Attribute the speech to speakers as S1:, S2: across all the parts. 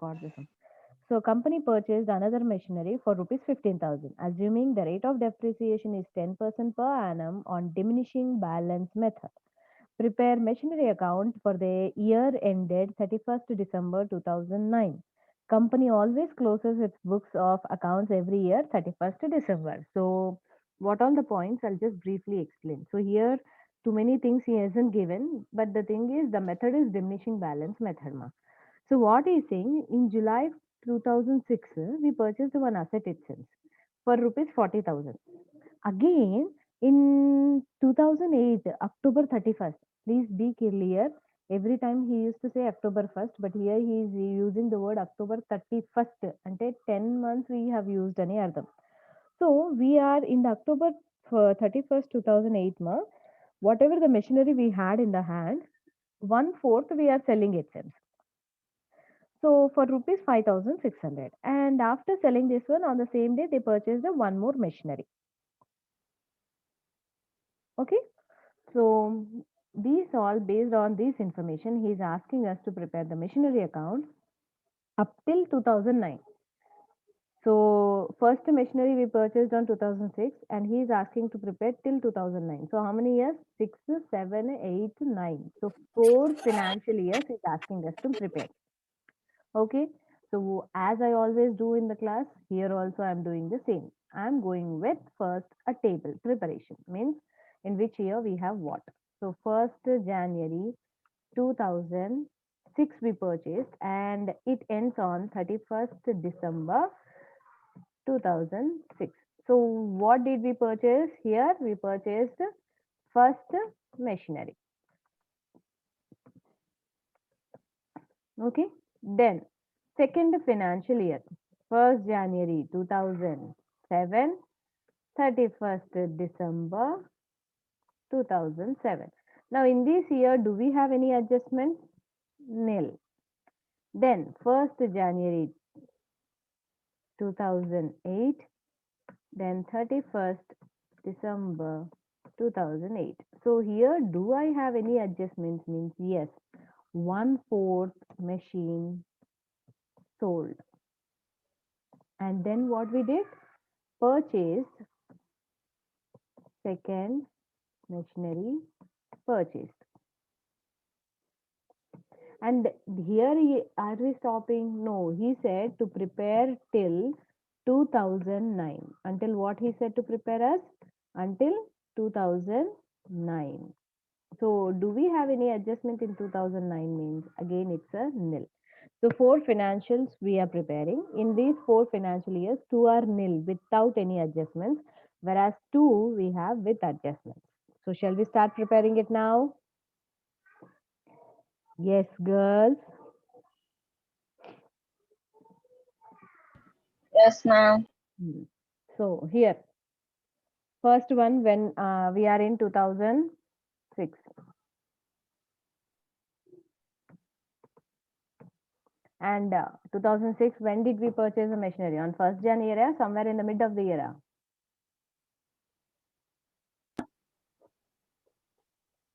S1: got this one. So company purchased another machinery for rupees 15,000, assuming the rate of depreciation is 10% per annum on diminishing balance method. Prepare machinery account for the year ended 31st December 2009. Company always closes its books of accounts every year 31st December. So what all the points I'll just briefly explain. So here too many things he hasn't given, but the thing is the method is diminishing balance method. So what he's saying, in July 2006, we purchased one asset itself for rupees 40,000. Again, in 2008, October 31st, please be clear. Every time he used to say October 1st, but here he is using the word October 31st. Ante 10 months we have used any ardham. So we are in the October 31st, 2008, whatever the machinery we had in the hand, 1/4 we are selling itself. So for rupees 5,600. And after selling this one, on the same day, they purchased a one more machinery. Okay. So these all based on this information, he is asking us to prepare the machinery account up till 2009. So first machinery we purchased on 2006 and he is asking to prepare till 2009. So how many years? 6, 7, 8, 9. So 4 financial years he is asking us to prepare. Okay. So as I always do in the class, here also I am doing the same. I am going with first a table preparation, means in which year we have what. So 1st January 2006 we purchased and it ends on 31st December 2006. So what did we purchase here? We purchased first machinery. Okay. Then second financial year, 1st January 2007, 31st December 2007. Now in this year, do we have any adjustment? Nil. Then 1st January 2008, then 31st December 2008. So here, do I have any adjustments? Means yes, 1/4 machine sold. And then what we did? Purchased second machinery purchased. And here are we stopping? No, he said to prepare till 2009. Until what he said to prepare us? Until 2009. So do we have any adjustment in 2009? Means again it's a nil. So 4 financials we are preparing. In these 4 financial years, 2 are nil without any adjustments, whereas 2 we have with adjustments. So shall we start preparing it now? Yes, girls.
S2: Yes, ma'am.
S1: So here, first one when we are in 2006. And 2006, when did we purchase the machinery? On 1st January, somewhere in the mid of the year.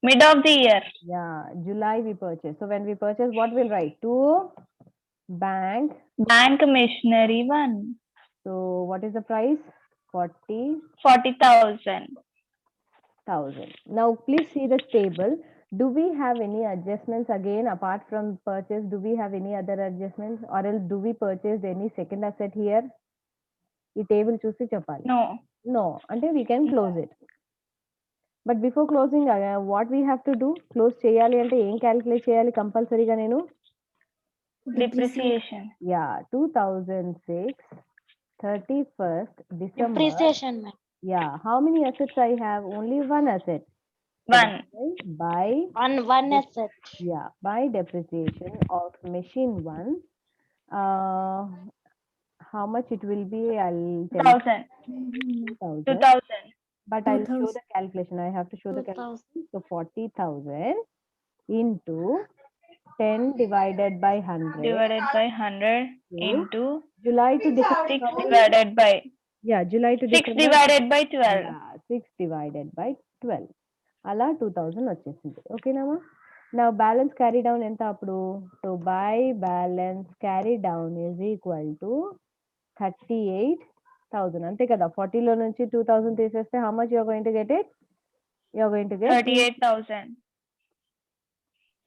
S2: Mid of the year.
S1: Yeah, July we purchased. So when we purchase, what we'll write? To bank.
S2: Bank machinery 1.
S1: So what is the price?
S2: 40,000.
S1: Now please see the table. Do we have any adjustments again apart from purchase? Do we have any other adjustments, or else do we purchase any second asset here? The table చూసి చెప్పాలి. No, until we can close it. But before closing, what we have to do? Close చేయాలి అంటే ఏం calculate చేయాలి కంపల్సరీగా నేను?
S2: Depreciation.
S1: Yeah, 2006 31st December.
S3: Depreciation, ma'am.
S1: Yeah, how many assets I have? Only one asset.
S2: One.
S1: By
S3: One asset.
S1: yeah, by depreciation of machine 1. How much it will be? I'll tell
S2: 2,000.
S1: 2,000. But I'll show the calculation. I have to show the calculation. So 40,000 into 10 divided by 100.
S2: Divided by 100 into
S1: July to December.
S2: 6 divided by.
S1: Yeah, July to
S2: 6
S1: December.
S2: divided by 12.
S1: Yeah, 6 divided by 12. అలా 2000 వచ్చేసింది. ఓకేనామా? Now balance carry down enta appudu? So by balance carry down is equal to 38,000. Ante kada 40 lo nunchi 2,000 తీసేస్తే how much you are going to get it? You are going to get
S2: 38,000.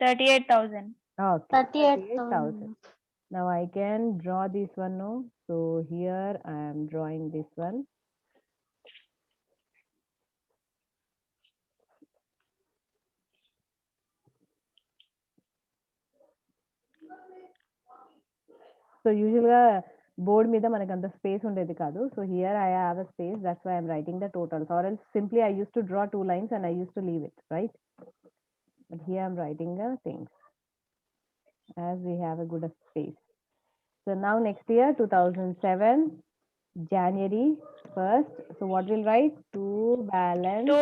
S2: 38,000.
S1: Okay,
S3: 38,000.
S1: Now I can draw this one now. So here I am drawing this one. So usually board మీద మనకు అంత space ఉండేది కాదు. So here I have a space, that's why I'm writing the totals, or else simply I used to draw 2 lines and I used to leave it, right? But here I'm writing the things as we have a good space. So now next year 2007 January 1st. So what we'll write? To balance
S2: To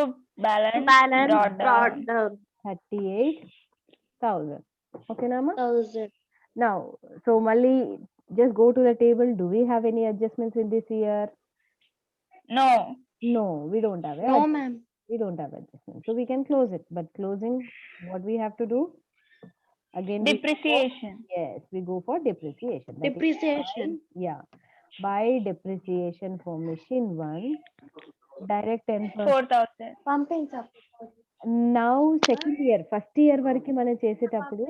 S2: balance,
S3: Balance
S2: brought
S3: brought
S2: down.
S3: down
S1: 38,000. Okay, Nama?
S3: 1,000.
S1: Now, so Mali, just go to the table. Do we have any adjustments in this year?
S2: No.
S1: No, we don't have it.
S3: No, ma'am.
S1: We don't have adjustments. So we can close it. But closing, what we have to do? Again, we go for-
S2: Depreciation.
S1: yes, we go for depreciation. That is
S3: Depreciation.
S1: yeah. By depreciation for machine 1, direct 10%.
S2: 4,000.
S3: Pumping up.
S1: Now second year, first year వరకు మనం చేసేటప్పుడు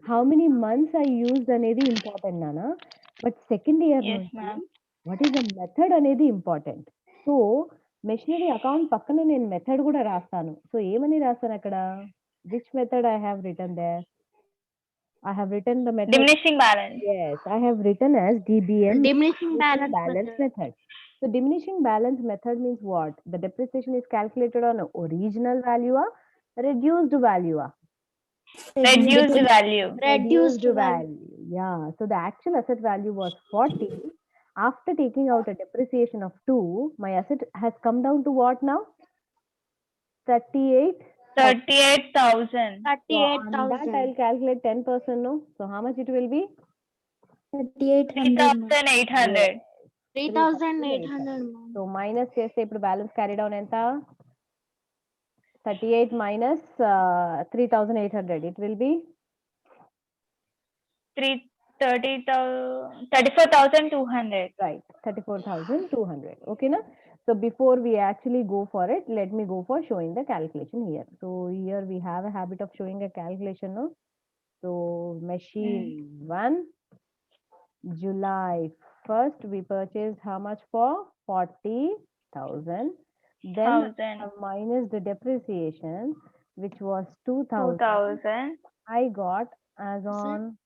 S1: how many months I used అనేది important నానా, but second year
S2: Yes,
S1: నుంచి
S2: ma'am.
S1: what is the method అనేది important. So machinery account పక్కన నేను method కూడా రాస్తాను. సో ఏమని రాస్తాను అక్కడ? Which method I have written there? I have written the method.
S2: Diminishing balance.
S1: Yes, I have written as DBM,
S3: Diminishing balance
S1: balance
S3: method.
S1: method. So diminishing balance method means what? The depreciation is calculated on original value or reduced value?
S2: Reduced value.
S3: Reduced value.
S1: Yeah. So the actual asset value was 40. After taking out a depreciation of 2, my asset has come down to what now? 38.
S2: 38,000.
S1: So on that
S3: 38,000.
S1: I'll calculate 10%. No. So how much it will be?
S3: 3,800.
S2: 3,800.
S3: 3,800. ma'am.
S1: So minus చేస్తే ఇప్పుడు balance carry down ఎంత? 38 minus 3,800. It will be
S2: 34,200.
S1: right, 34,200. Okay, na? So before we actually go for it, let me go for showing the calculation here. So here we have a habit of showing a calculation, no? So machine 1, July 1st, we purchased how much for? 40,000. Then
S2: 1,000.
S1: minus the depreciation, which was 2,000.
S2: 2,000.
S1: I got as on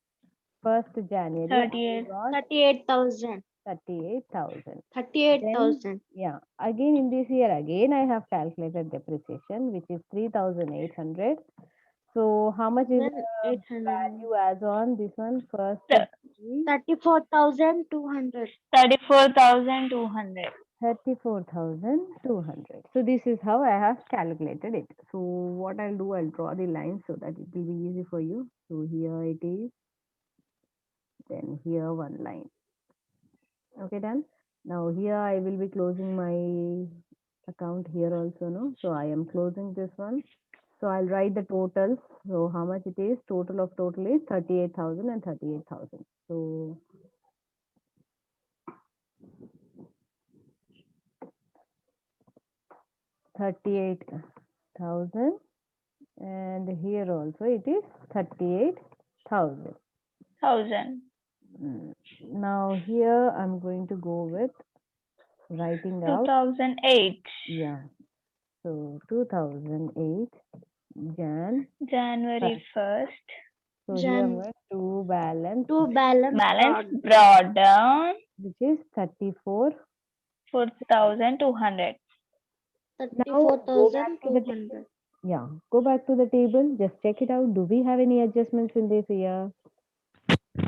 S1: 1st January, I
S2: 38.
S1: got
S3: 38,000.
S1: 38,000.
S3: 38,000.
S1: Yeah, again in this year, again I have calculated depreciation, which is 3,800. So how much is
S3: Then
S1: the
S3: 800.
S1: value as on this one? First
S2: Th-
S1: January?
S3: 34,200.
S2: 34,200.
S1: 34,200. So this is how I have calculated it. So what I'll do, I'll draw the line so that it will be easy for you. So here it is, then here one line. Okay, done. Now here I will be closing my account here also, no? So I am closing this one. So I'll write the totals. So how much it is? Total of total is 38,000 and 38,000. So 38,000, and here also it is 38,000.
S2: 1,000.
S1: Now here I'm going to go with writing out.
S2: 2008.
S1: Yeah. So 2008
S2: January 1st.
S1: So here
S3: Jan.
S1: were to balance,
S3: To balance.
S2: Balance brought down
S1: which is 34.
S2: 4,200.
S3: 34,200.
S1: Yeah, go back to the table. Just check it out. Do we have any adjustments in this year?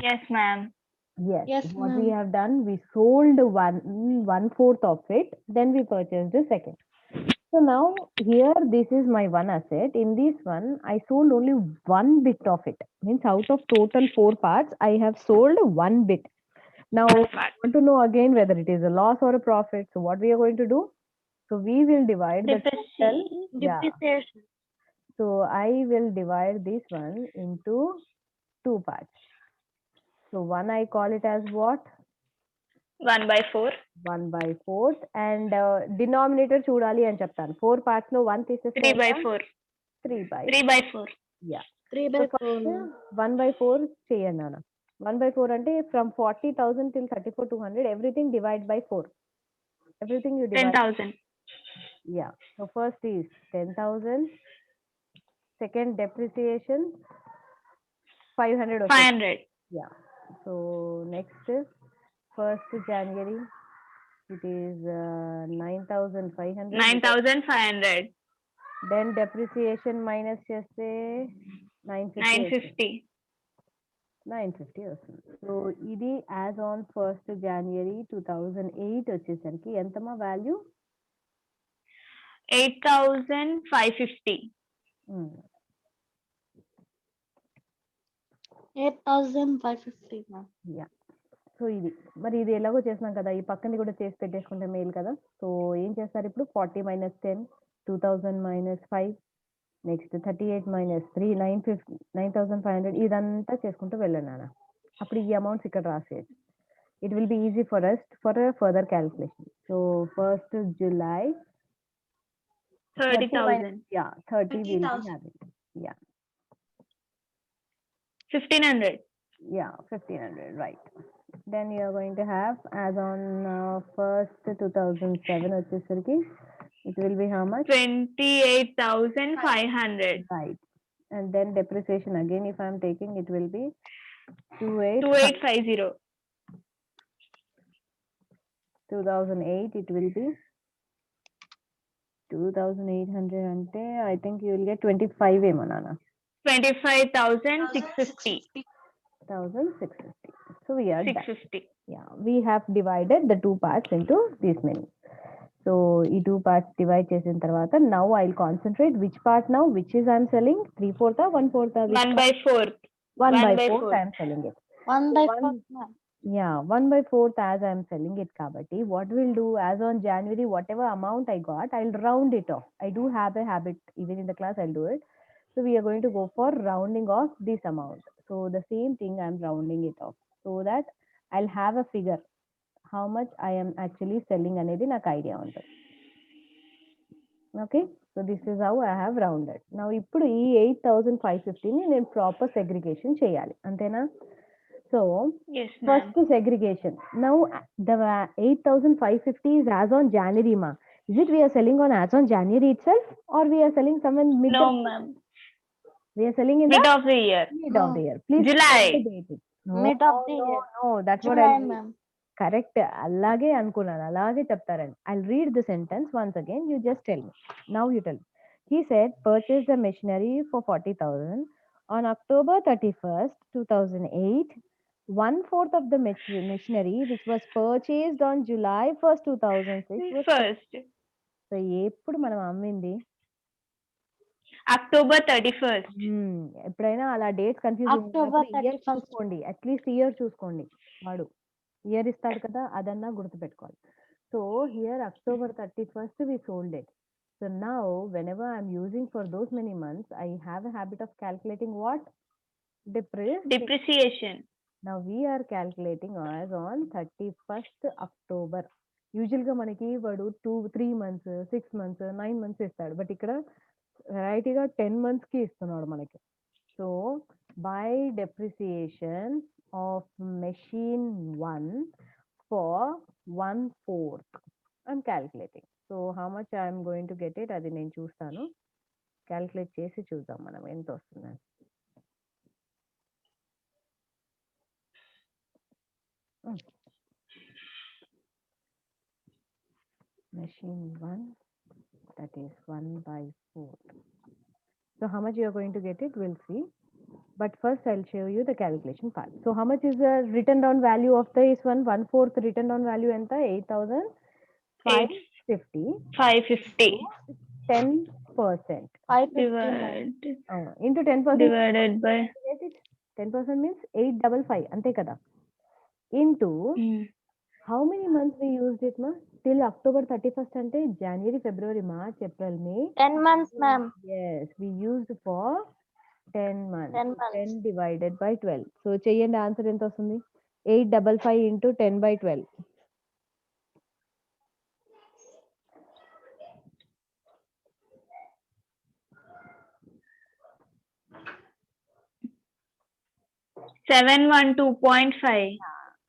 S2: Yes, ma'am.
S1: Yes.
S3: Yes,
S1: What we
S3: ma'am.
S1: have done, we sold 1/4 of it, then we purchased the second. So now here, this is my one asset. In this one, I sold only one bit of it. Means out of total 4 parts, I have sold one bit. Now, I want to know again whether it is a loss or a profit. So what we are going to do? So we will divide the total.
S2: Depreciation.
S1: Yeah.
S3: Depreciation.
S1: So I will divide this one into two parts. So one I call it as what?
S2: 1/4.
S1: 1/4 and denominator చూడాలి అని చెప్తాను 4 parts లో 1 తీసేస్తే
S2: 3/4.
S1: 3/4
S2: 3/4.
S1: yeah
S3: 3/4.
S1: 1/4 చేయండి నాన్న 1/4 అంటే from 40,000 till 34,200 everything divide by 4 everything you divide
S2: 10,000.
S1: yeah so first is 10,000 second depreciation 500 or
S2: 500.
S1: yeah so next 1st January it is 9,500
S2: 9,500.
S1: then depreciation minus చేస్తే 950
S2: 950.
S1: 950 వస్తుంది సో ఇది యాజ్ ఆన్ 1st January 2008 వచ్చేసరికి ఎంతమా value
S2: 8,550.
S3: 8,550, ma'am.
S1: Yeah so ఇది మరి ఇది ఎలాగో చేసినాం కదా ఈ పక్కని కూడా చేసి పెట్టేసుకుంటే మేలు కదా సో ఏం చేస్తారు ఇప్పుడు 40 - 10 2,000 - 5 నెక్స్ట్ 38 - 3 950 9,500 ఇదంతా చేసుకుంటూ వెళ్ళండి నాన్న అప్పుడు ఈ అమౌంట్స్ ఇక్కడ రాసేయచ్చు it will be easy for us for further calculation so 1st July
S2: 30,000.
S1: yeah 30 will be
S3: 30,000.
S1: having yeah
S2: 1,500.
S1: yeah 1,500 right then you are going to have as on 1st 2007 వచ్చేసరికి it will be how much
S2: 28,500.
S1: right and then depreciation again if I am taking it will be 28
S2: 2850.
S1: 2008 it will be 2,800 ante I think you will get 25 ఏమో నాన్న
S2: 25,650.
S1: 1,650 so we are done.
S2: 650.
S1: Yeah, we have divided the two parts into this many. So, ఈ two parts divide చేసిన తర్వాత now I'll concentrate which part now, which is I'm selling 3/4 1/4
S2: 1/4.
S1: 1/4 I'm selling it.
S3: 1/4, ma'am.
S1: Yeah, 1/4 as I'm selling it kabatti what we'll do as on January whatever amount I got I'll round it off. I do have a habit even in the class I'll do it. So we are going to go for rounding off this amount. So the same thing I'm rounding it off so that I'll have a figure how much I am actually selling అనేది నాకు idea ఉంటుంది okay so this is how I have rounded నా ఇప్పుడు ఈ 8,550ని నేను proper segregation చేయాలి అంతేనా so
S2: Yes, ma'am.
S1: First segregation now the 8,550 is as on January ma is it we are selling on as on January itself or we are selling somewhere mid
S2: No, ma'am.
S1: we are selling in
S2: Mid
S1: the
S2: of the year.
S1: mid of the year please
S2: July.
S1: date it. No,
S3: Mid of the year.
S1: no that's what I
S3: July,
S1: mean.
S3: ma'am.
S1: Correct అలాగే అనుకున్నాను అలాగే చెప్తారండి I read the sentence once again you just tell me now you tell he said purchase the machinery for 40,000 on October 31st 2008 1/4 of the machinery which was purchased on July 1st 2006 was
S2: First.
S1: So ఎప్పుడు మనం అమ్మింది
S2: October 31st.
S1: ఎప్పుడైనా అలా dates confuse
S3: October
S1: year
S3: 31st.
S1: చూసుకోండి at least year చూసుకోండి వాడు year ఇస్తాడు కదా అదన్నా గుర్తుపెట్టుకోవాలి so here October 31st we sold it so now whenever I'm using for those many months I have a habit of calculating what
S2: Depreciation.
S1: now we are calculating as on 31st October యూజువల్గా మనకి వాడు 3 months 6 months 9 months ఇస్తాడు but ఇక్కడ వెరైటీగా 10 monthsకి ఇస్తున్నాడు మనకి so by depreciation of machine 1 for 1/4 I'm calculating so how much I'm going to get it అది నేను చూస్తాను క్యాల్కులేట్ చేసి చూద్దాం మనం ఎంత వస్తుంది machine 1 that is 1/4 so how much you are going to get it we'll see but first I'll show you the calculation part so how much is the written down value of this one 1/4 written down value enta 8,550
S2: 550.
S1: 10%
S3: 550,
S1: into 10%
S2: Divided by.
S1: 10% means 855 ante kada into how many months we used it ma till October 31st ante January, February, March, April, May.
S3: 10 months, ma'am.
S1: Yes, we used for 10 months.
S3: 10
S1: So
S3: months.
S1: 10 divided by 12. So చెయ్యండి answer ఎంత వస్తుంది? 855 into 10 by 12.
S2: Seven one 2.5.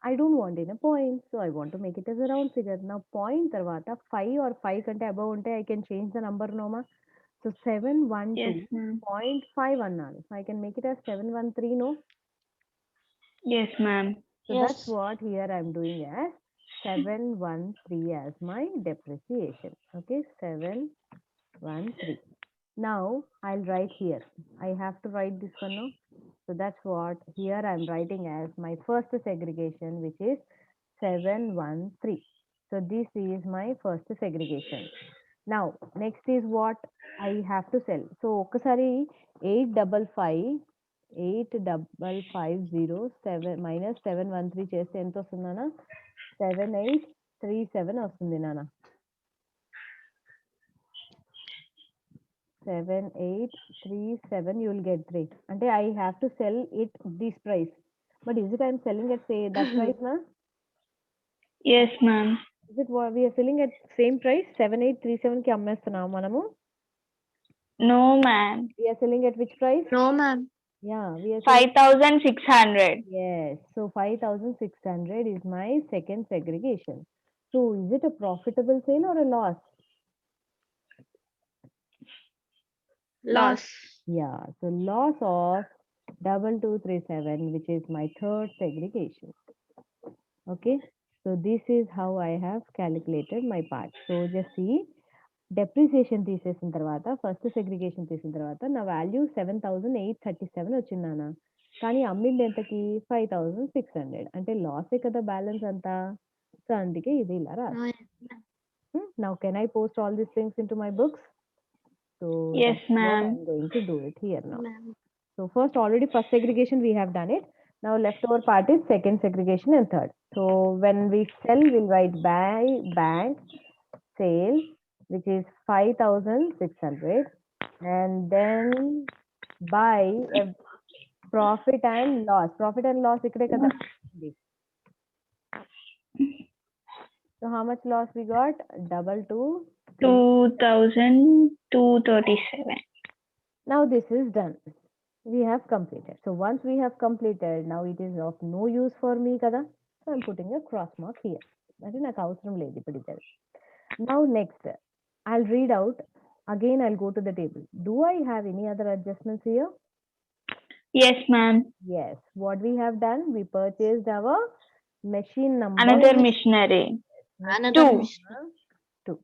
S1: I don't want in a point, so I want to make it as a round figure. Now point తర్వాత 5 or 5 కంటే above ఉంటే I can change the number నోమా. So 712
S2: Yes, ma'am.
S1: 0.5 అన్నాను. So I can make it as 713, no?
S2: Yes, ma'am.
S1: So
S3: Yes.
S1: that's what here I'm doing as 713 as my depreciation. Okay, 713. Now I'll write here. I have to write this one now. So that's what here I'm writing as my first segregation, which is 713. So this is my first segregation. Now next is what I have to sell. So ఒకసారి 85507 minus 713 చేస్తే ఎంత వస్తుందనా? 7837 వస్తుంది నాన్న. 7837 you will get 3. అంటే I have to sell it this price. But is it I'm selling at say that price na?
S2: Yes, ma'am.
S1: Is it what we are selling at same price? 7837 కి అమ్మేస్తున్నాం మనము.
S2: No, ma'am.
S1: We are selling at which price?
S3: No, ma'am.
S1: Yeah, we are selling
S2: 5,600.
S1: yes. So 5,600 is my second segregation. So is it a profitable sale or a loss?
S3: Loss.
S1: Yeah. So loss of 2237, which is my third segregation. Okay. So this is how I have calculated my part. So just see, depreciation తీసేసిన తర్వాత first segregation తీసిన తర్వాత నా value 7,837 వచ్చింది నాన్న. కానీ అమ్మింది ఎంతకి? 5,600. అంటే లాసే కదా బ్యాలెన్స్ అంతా. సో అందుకే ఇది ఇలా రా.
S3: No, yes, ma'am.
S1: Now can I post all these things into my books? So
S2: Yes,
S1: that's what
S2: ma'am.
S1: I'm going to do it here now.
S3: Ma'am.
S1: So first already first segregation we have done it. Now leftover part is second segregation and third. So when we sell, we'll write buy bank sale, which is 5,600, and then buy a profit and loss. Profit and loss ikkade kada. So how much loss we got?
S2: 2,237.
S1: Now this is done. We have completed. So once we have completed, now it is of no use for me kada. So I'm putting a cross mark here. That is నాకు అవసరం లేదు ఇప్పుడు ఇది. Now next, I'll read out. Again, I'll go to the table. Do I have any other adjustments here?
S2: Yes, ma'am.
S1: Yes. What we have done, we purchased our machine number
S2: Another machinery.
S3: Another
S2: Two.
S3: mission.
S1: 2.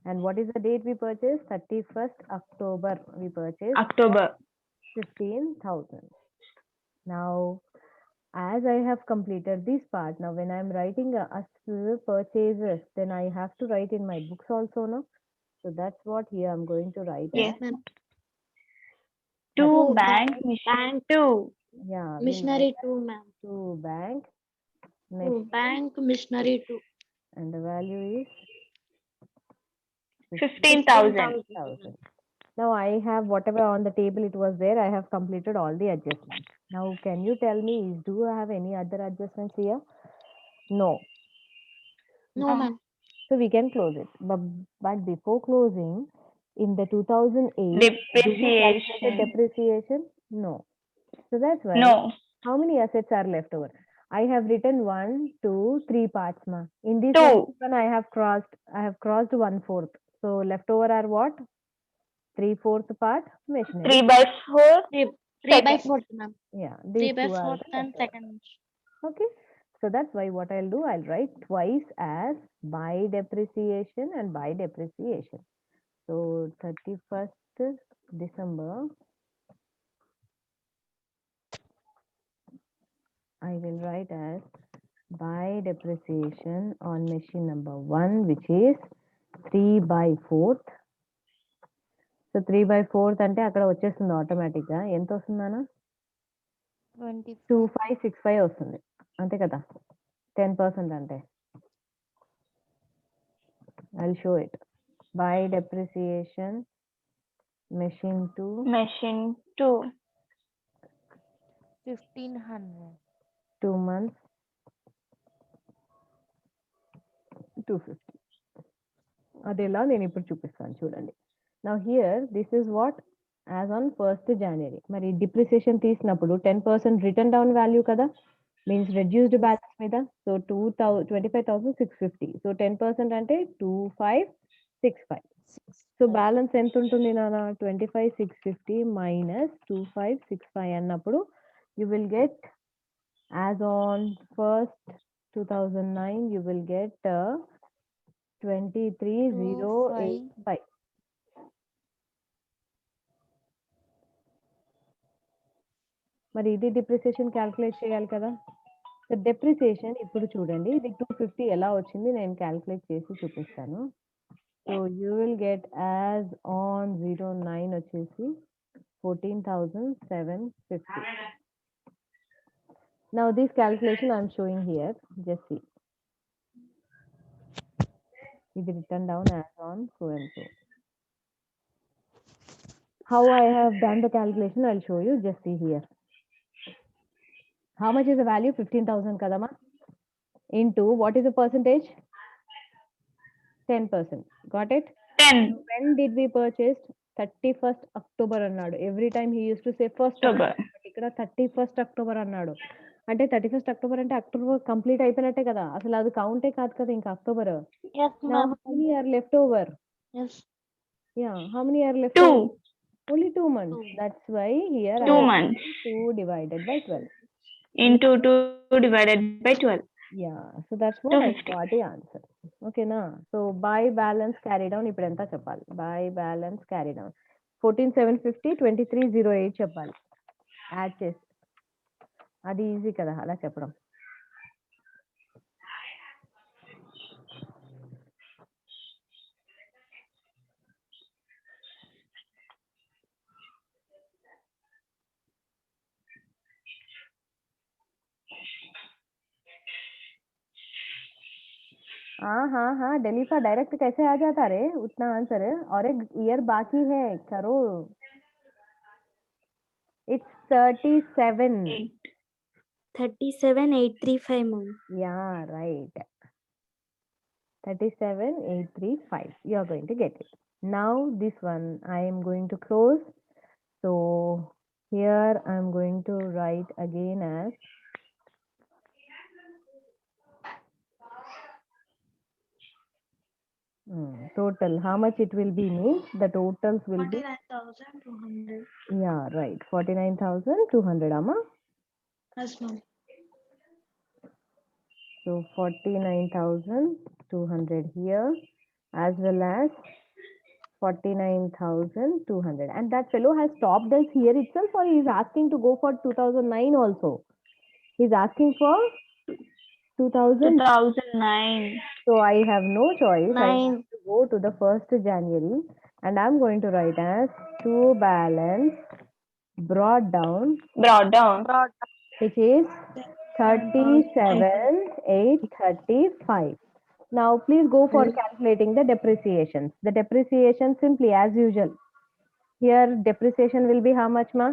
S1: And what is the date we purchased? 31st October. We purchased
S2: October.
S1: 15,000. Now, as I have completed this part, now when I'm writing as purchases, then I have to write in my books also, no? So that's what here I'm going to write.
S2: Yes,
S1: as.
S2: ma'am. Two
S3: Two
S2: bank
S3: bank
S2: machine. Two.
S1: Yeah. we'll
S3: Missionary
S1: write
S3: 2, ma'am.
S1: to bank.
S3: Two
S1: Machine,
S3: bank missionary 2.
S1: and the value is
S2: 15,000.
S1: 15,000. Now I have whatever on the table it was there, I have completed all the adjustments. Now can you tell me, do I have any other adjustments here? No.
S3: No,
S2: Ah.
S3: ma'am.
S1: So we can close it. But before closing, in the 2008, do we calculate
S2: Depreciation.
S1: depreciation? No. So that's why,
S2: No.
S1: how many assets are left over? I have written 1, 2, 3 parts, ma. In this
S2: Two.
S1: one, I have crossed 1/4. So left over are what? 3/4 part machinery.
S2: 3 by 4.
S3: 3 by
S2: Second.
S3: 4, ma'am.
S1: Yeah,
S3: 3
S1: these
S3: by
S1: two are
S3: 4
S1: the
S3: and
S1: left over.
S3: second.
S1: Okay, so that's why what I'll do, I'll write twice as by depreciation and by depreciation. So 31st December, I will write as by depreciation on machine number 1, which is 3/4. So 3/4 అంటే అక్కడ వచ్చేస్తుంది automatic గా. ఎంత వస్తుందన్నా? 2565 వస్తుంది అంతే కదా. 10% అంటే I'll show it. Buy depreciation, machine 2,
S2: Machine 2.
S3: 1500.
S1: 2 months, 250. అదేలా నేను ఇప్పుడు చూపిస్తాను చూడండి. Now here this is what as on 1st January. మరి డిప్రిసియేషన్ తీసినప్పుడు 10% రిటర్న్ డౌన్ వాల్యూ కదా, మీన్స్ రెడ్యూస్డ్ బ్యాలెన్స్ మీద. సో 25,650. సో 10% అంటే 2565. సో బ్యాలెన్స్ ఎంత ఉంటుంది నాన్న? 25,650 మైనస్ 2565 అన్నప్పుడు you will get as on 1st 2009 you will get 23,085. మరి ఇది డిప్రిసియేషన్ క్యాల్కులేట్ చేయాలి కదా. సో డెప్రిసియేషన్ ఇప్పుడు చూడండి, ఇది 250 ఎలా వచ్చింది నేను క్యాల్కులేట్ చేసి చూపిస్తాను. So you will get as on 09 వచ్చేసి 14,750. Now this calculation I am showing here, just see. It is written down as on so and so. How I have done the calculation, I'll show you. Just see here. How much is the value? 15,000 kadama. Into what is the percentage? 10%. Got it?
S2: 10.
S1: When did we purchase? 31st October అన్నాడు. Every time he used to say 1st
S2: October.
S1: ఇక్కడ 31st October అన్నాడు. అంటే 31st October అంటే October complete అయిపోయినట్టే కదా, అసలు అది కౌంటే కాదు కదా ఇంకా October.
S3: Yes,
S1: Now
S3: ma'am.
S1: how many are left over?
S3: Yes.
S1: Yeah, how many are left
S2: 2.
S1: over? Only 2 months.
S3: Two.
S1: That's why here
S2: 2
S1: I have
S2: months.
S1: 2 divided by 12.
S2: Into 2 divided by 12.
S1: Yeah, so that's what I
S2: 250.
S1: got the answer. Okay na. So buy balance carry down ఇప్పుడు ఎంత చెప్పాలి? Buy balance carry down 14,750 23,08 చెప్పాలి. Add చేసి అది easy కదా అలా చెప్పడం. हाँ डेलीफा डायरेक्ट कैसे आ जाता रे उतना आंसर है, और एक ईयर बाकी है करो. It's 37.
S3: 37,835, ma'am.
S1: Yeah, right. 37,835. You are going to get it. Now this one I am going to close. So here I am going to write again as total. How much it will be means the totals will be
S3: 49,200.
S1: yeah right 49,200 amma.
S3: Yes, ma'am.
S1: So 49,200 here as well as 49,200, and that fellow has stopped us here itself, or he is asking to go for 2009 also? He is asking for 2000.
S2: 2009.
S1: So I have no choice. I
S3: Nine.
S1: have to go to the 1st January and I'm going to write as to balance brought down, which is 37,835. Now please go for calculating the depreciations. The depreciation simply as usual. Here depreciation will be how much, ma?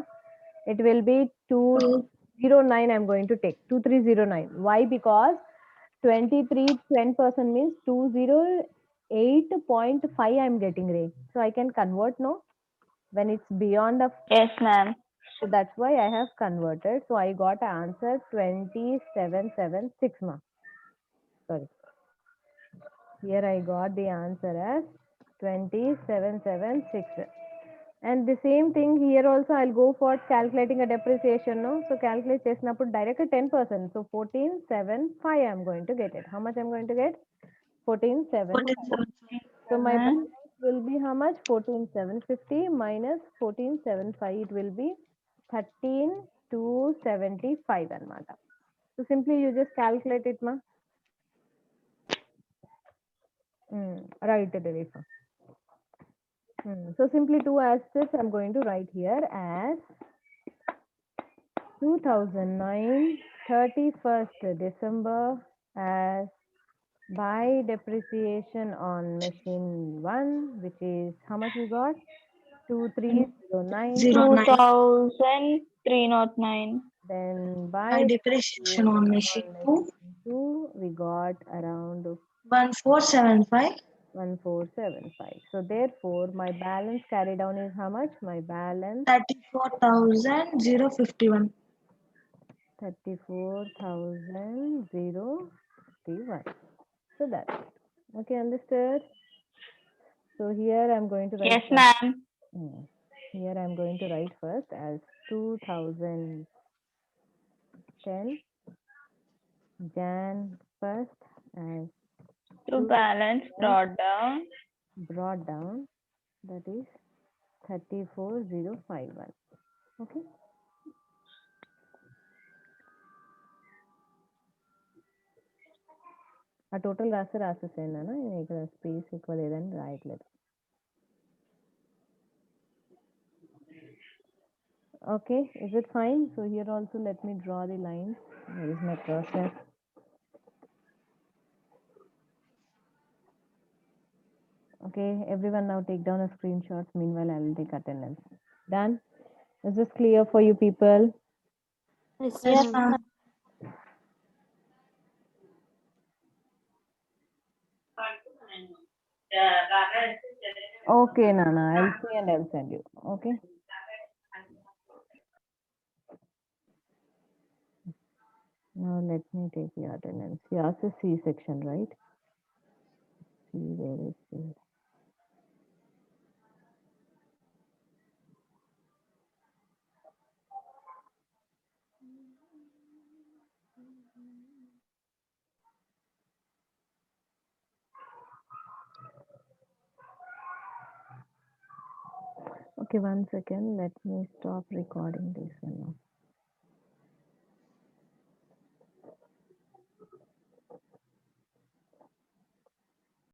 S1: It will be 209. I'm going to take 2309. Why? Because 10% means 208.5 I'm getting, Ray. So I can convert, no? When it's beyond of,
S2: Yes, ma'am.
S1: so that's why I have converted. So I got an answer 2776, ma. Sorry. Here I got the answer as 2776. And the same thing here also I'll go for calculating a depreciation, no? So calculate chesinapudu direct 10%. So 1475 I'm going to get it. How much I'm going to get? 1475. So my balance will be how much? 14,750 minus 14,750. It will be 13,275 anamata. So simply you just calculate it, ma. Right, Delifa. So simply 2 asterisks I'm going to write here as 2009 31st December as By depreciation on machine 1, which is how much we got? 2309.
S3: Zero.
S2: 2309.
S1: Then
S3: By
S1: by
S3: depreciation on machine 2,
S1: 2, we got around
S3: 1475.
S1: 1475. So therefore, my balance carried down is how much? My balance
S3: 34,051.
S1: 34,051. So that's it. Okay, understood? So here I'm going to write.
S2: Yes, ma'am.
S1: Here I'm going to write first as 2010 Jan 1st as
S2: To balance brought down.
S1: brought down, that is 34051. Okay. ఆ total రాసేసాను నేను ఇక్కడ space ఎక్కువ లేదని రాయట్లేదు. Okay, is it fine? So here also let me draw the lines. Where is my process? Okay, everyone now take down a screenshot. Meanwhile, I will take attendance. Done? Is this clear for you people?
S3: Yes, ma'am.
S1: Okay, Nana, I'll see and I'll send you. Okay. Now let me take the attendance. You asked the C section, right? C, where is C? Okay, 1 second. Let me stop recording this one now.